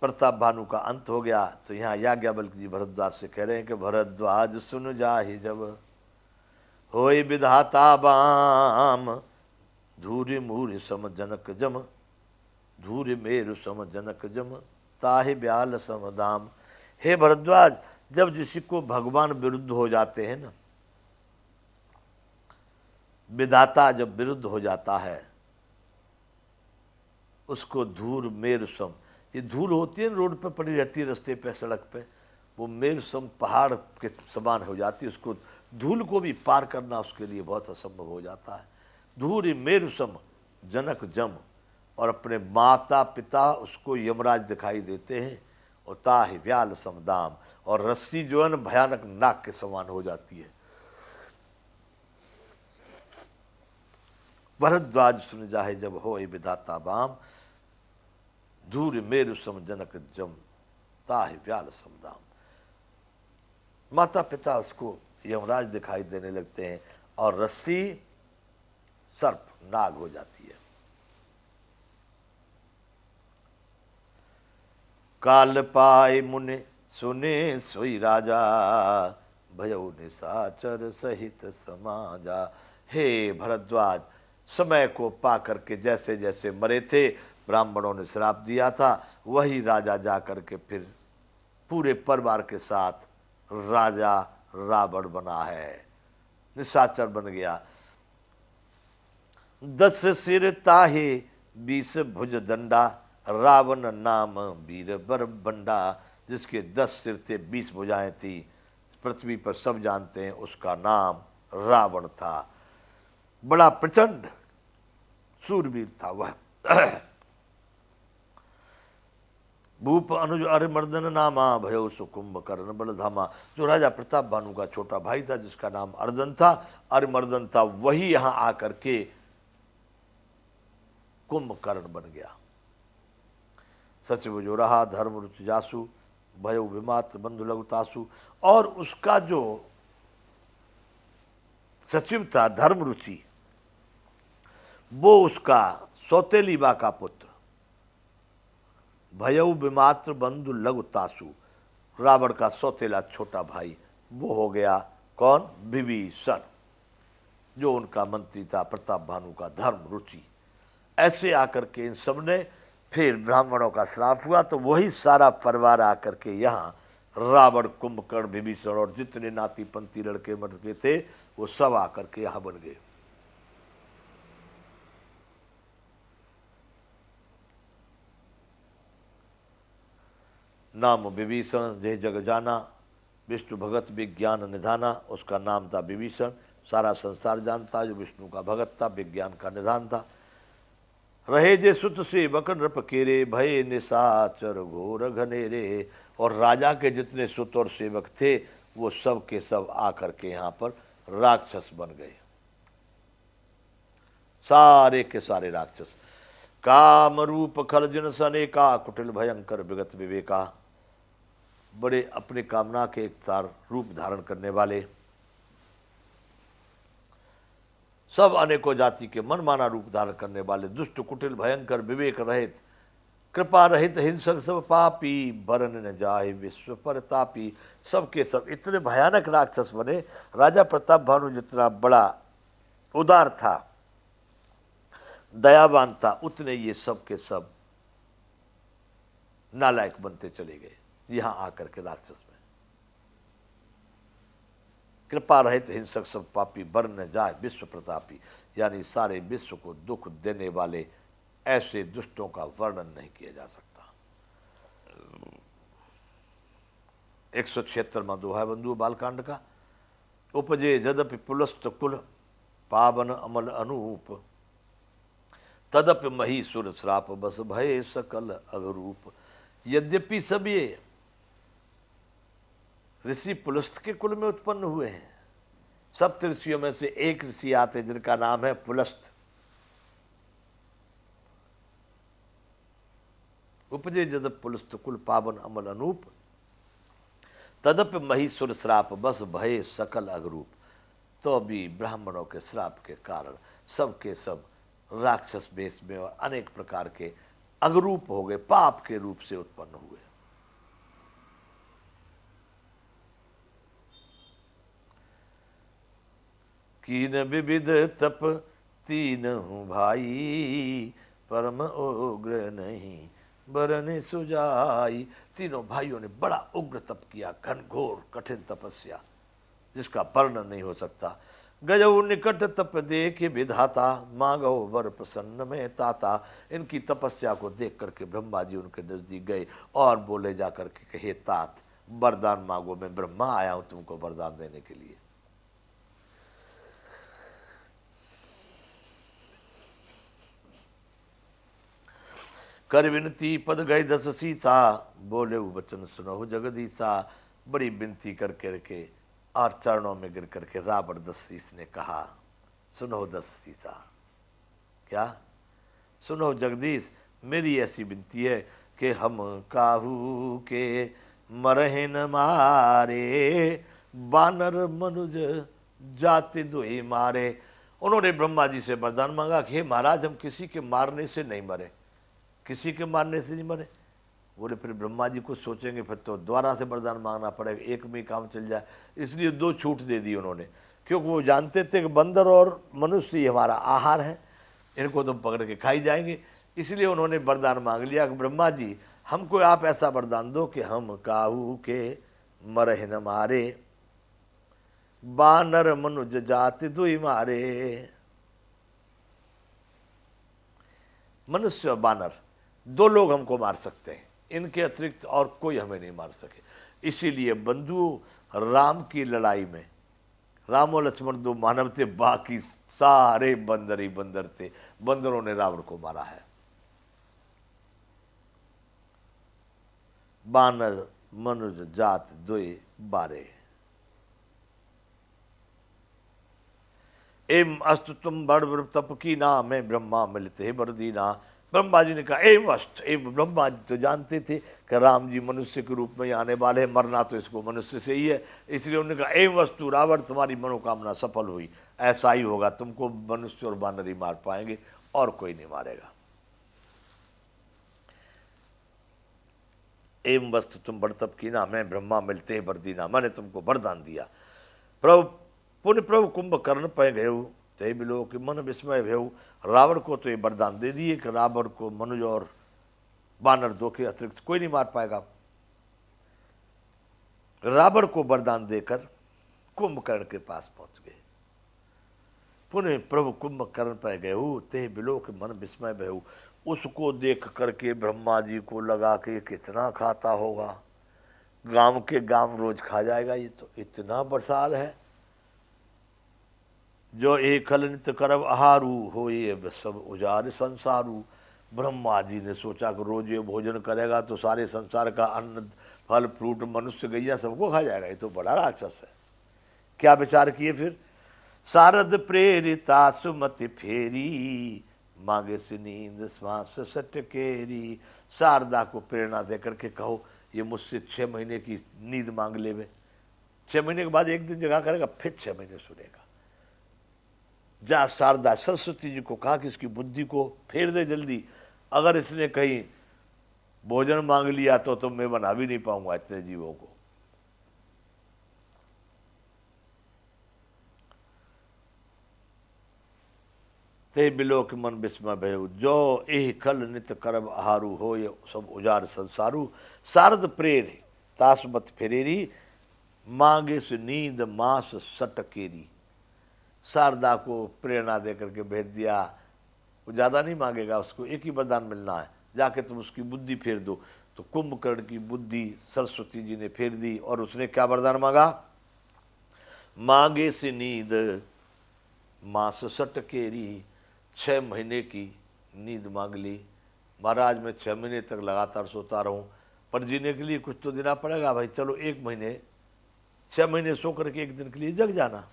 प्रताप भानु का अंत हो गया। तो यहाँ याज्ञवल्क्य जी भरद्वाज से कह रहे हैं कि भरद्वाज सुन जाहि जब, होय विधाता बाम, धूरि मूरि सम जनक जम, धूरि मेरु सम जनक जम, ताहि ब्याल सम दाम। हे भरद्वाज, जब किसी को भगवान विरुद्ध हो जाते हैं ना, विधाता जब विरुद्ध हो जाता है, उसको धूर मेरु सम, ये धूल होती है रोड पे पड़ी रहती है, रास्ते पे सड़क पे, वो मेरु सम पहाड़ के समान हो जाती है। उसको धूल को भी पार करना उसके लिए बहुत असंभव हो जाता है। धूरि मेरु सम जनक जम, और अपने माता पिता उसको यमराज दिखाई देते हैं। और ताहि व्याल समदाम, और रस्सी जो है ना भयानक नाक के समान हो जाती है। भरद्वाज सुन जाहे जब, हो विधाता बाम, धूरि मेरु सम जनक जम, ताहि व्याल समदाम। माता पिता उसको यमराज दिखाई देने लगते हैं, और रस्सी सर्प नाग हो जाती है। काल पाए मुनि सुने सोई राजा, भयउ निशाचर सहित समाजा। हे भरद्वाज, समय को पा करके जैसे जैसे मरे थे, ब्राह्मणों ने श्राप दिया था, वही राजा जा करके फिर पूरे परिवार के साथ राजा रावण बना है, निशाचर बन गया। 10 सिर ताहे 20 भुज दंडा, रावण नाम वीर बर बंडा। जिसके 10 सिर थे, 20 भुजाएं थी, पृथ्वी पर सब जानते हैं, उसका नाम रावण था। बड़ा प्रचंड सूरवीर था वह। भूप अनुज अरिमर्दन नामा, भयो सुकुंभ कर्ण बलधामा। जो राजा प्रताप भानु का छोटा भाई था, जिसका नाम अर्दन था, अरिमर्दन था, वही यहां आकर के कुंभकर्ण बन गया। सचिव जो रहा धर्म रुचि जासु, भयो विमात्र बंधु लघुतासु। और उसका जो सचिव था धर्म रुचि, वो उसका सौतेली बा का पुत्र, भयउ विमात्र बंधु लघुतासु, रावण का सौतेला छोटा भाई, वो हो गया कौन? विभीषण, जो उनका मंत्री था प्रताप भानु का धर्म रुचि। ऐसे आकर के इन सब ने, फिर ब्राह्मणों का श्राप हुआ, तो वही सारा परिवार आकर के यहाँ रावण, कुंभकर्ण, विभीषण और जितने नाती पंथी लड़के मड़के थे, वो सब आकर के यहाँ बन गए। नाम विभीषण जय जग जाना, विष्णु भगत विज्ञान निधाना। उसका नाम था विभीषण, सारा संसार जानता, जो विष्णु का भगत था, विज्ञान का निधान था। रहे जे सुत सेवक नृप केरे, भय निशाचर घोर घनेरे। और राजा के जितने सुत और सेवक थे, वो सब के सब आकर के यहाँ पर राक्षस बन गए, सारे के सारे राक्षस। काम रूप खल जिन सनेका, कुटिल भयंकर विगत विवेका। बड़े अपने कामना के एक सार रूप धारण करने वाले, सब अनेकों जाति के मनमाना रूप धारण करने वाले, दुष्ट कुटिल भयंकर विवेक रहित, कृपा रहित हिंसक सब पापी, बरन न जाए विश्व पर तापी। सबके सब इतने भयानक राक्षस बने। राजा प्रताप भानु जितना बड़ा उदार था, दयावान था, उतने ये सब के सब नालायक बनते चले गए यहां आकर के राक्षस में। कृपा रहित हिंसक सब पापी, बर न जाए विश्व प्रतापी, यानी सारे विश्व को दुख देने वाले ऐसे दुष्टों का वर्णन नहीं किया जा सकता। 176वां दोहा है बंधु बालकांड का। उपजे जदपि पुलस्त कुल, पावन अमल अनूप, तदपि मही सुर श्राप, बस भय सकल अगरूप। यद्यपि सब ये ऋषि पुलस्त के कुल में उत्पन्न हुए हैं, सप्त ऋषियों में से एक ऋषि आते जिनका नाम है पुलस्त। उपजे जदप पुलस्त कुल, पावन अमल अनूप, तदप मही सुर श्राप, बस भय सकल अगरूप। तो अभी ब्राह्मणों के श्राप के कारण सब के सब राक्षस वेश में और अनेक प्रकार के अगरूप हो गए, पाप के रूप से उत्पन्न हुए। कीन विविध तप तीन हूँ भाई, परम उग्र नहीं बरने सुजाई। तीनों भाइयों ने बड़ा उग्र तप किया, घनघोर कठिन तपस्या जिसका वर्णन नहीं हो सकता। गजऊ निकट तप देख विधाता, मांगो वर प्रसन्न में ताता। इनकी तपस्या को देख करके ब्रह्मा जी उनके नजदीक गए और बोले जा करके, हे तात वरदान मांगो, मैं ब्रह्मा आया हूं तुमको वरदान देने के लिए। कर विनती पद गए दस सीता, बोले वचन सुनो जगदीशा। बड़ी विनती करके और चरणों में गिर करके रावण दस ने कहा, सुनो दस सीता, क्या सुनो जगदीश, मेरी ऐसी विनती है कि हम काहू के मरहे न मारे, बानर मनुज जाति दुई मारे। उन्होंने ब्रह्मा जी से वरदान मांगा कि हे महाराज, हम किसी के मारने से नहीं मरे, किसी के मारने से नहीं मरे। बोले फिर ब्रह्मा जी कुछ सोचेंगे, फिर तो दोबारा से वरदान मांगना पड़ेगा, एक में काम चल जाए। इसलिए दो छूट दे दी उन्होंने, क्योंकि वो जानते थे कि बंदर और मनुष्य ही हमारा आहार है, इनको तो पकड़ के खाई जाएंगे। इसलिए उन्होंने वरदान मांग लिया कि ब्रह्मा जी हमको आप ऐसा वरदान दो कि हम काहू के मरह न मारे, बानर मनुज जाति दुई मारे। मनुष्य और बानर दो लोग हमको मार सकते हैं, इनके अतिरिक्त और कोई हमें नहीं मार सके। इसीलिए बंधु राम की लड़ाई में राम और लक्ष्मण दो मानव थे, बाकी सारे बंदर ही बंदर थे। बंदरों ने रावण को मारा है। बानर मनुज जात दुई बारे, एम अस्त तुम बड़ तप की ना, मैं ब्रह्मा मिलते बरदीना। ब्रह्मा जी ने कहा एम अष्ट। एम ब्रह्मा जी तो जानते थे कि राम जी मनुष्य के रूप में आने वाले हैं, मरना तो इसको मनुष्य से ही है। इसलिए उन्होंने कहा एम वस्तु रावण, तुम्हारी मनोकामना सफल हुई, ऐसा ही होगा, तुमको मनुष्य और बानर ही मार पाएंगे और कोई नहीं मारेगा। एम वस्तु तुम बड़ तप की ना, मैं ब्रह्मा मिलते बरदीना। मैंने तुमको वरदान दिया। प्रभु पुण्य प्रभु कुंभकर्ण पै गए, ते बिलो कि मन विस्मय भेऊ। रावण को तो ये वरदान दे दिए कि रावण को मनुज और बानर दो के अतिरिक्त कोई नहीं मार पाएगा। रावण को वरदान देकर कुंभकर्ण के पास पहुंच गए। पुण्य प्रभु कुंभकर्ण पै गए, ते बिलो कि मन विस्मय भेऊ। उसको देख करके ब्रह्मा जी को लगा कि कितना खाता होगा, गांव के गांव रोज खा जाएगा, ये तो इतना बरसाल है। जो एक खल नित्य करब आहारू, हो ये सब उजाड़ संसारू। ब्रह्मा जी ने सोचा कि रोज ये भोजन करेगा तो सारे संसार का अन्न फल फ्रूट मनुष्य गैया सबको खा जाएगा, ये तो बड़ा राक्षस है। क्या विचार किए फिर, शारद प्रेरिता सुमति फेरी, मांगे से नींद श्वास सटकेरी। शारदा को प्रेरणा देकर के कहो ये मुझसे 6 महीने की नींद मांग ले। 6 महीने के बाद एक दिन जगा करेगा, फिर 6 महीने सुनेगा। जा शारदा सरस्वती जी को कहा कि इसकी बुद्धि को फेर दे जल्दी, अगर इसने कहीं भोजन मांग लिया तो मैं बना भी नहीं पाऊंगा इतने जीवों को। ते बिलो के मन विस्मय भयो, जो एह खल नित करब आहारू, हो ये सब उजार संसारू। शारद प्रेर तासमत फेरेरी, मांगे से नींद मास सटकेरी। शारदा को प्रेरणा देकर के भेज दिया, वो ज़्यादा नहीं मांगेगा, उसको एक ही वरदान मिलना है, जाके तुम उसकी बुद्धि फेर दो। तो कुंभकर्ण की बुद्धि सरस्वती जी ने फेर दी और उसने क्या वरदान मांगा, मांगे से नींद मास सटकेरी। 6 महीने की नींद मांग ली। महाराज मैं 6 महीने तक लगातार सोता रहूं, पर जीने के लिए कुछ तो देना पड़ेगा भाई, चलो 1 महीने 6 महीने सो करके 1 दिन के लिए जग जाना।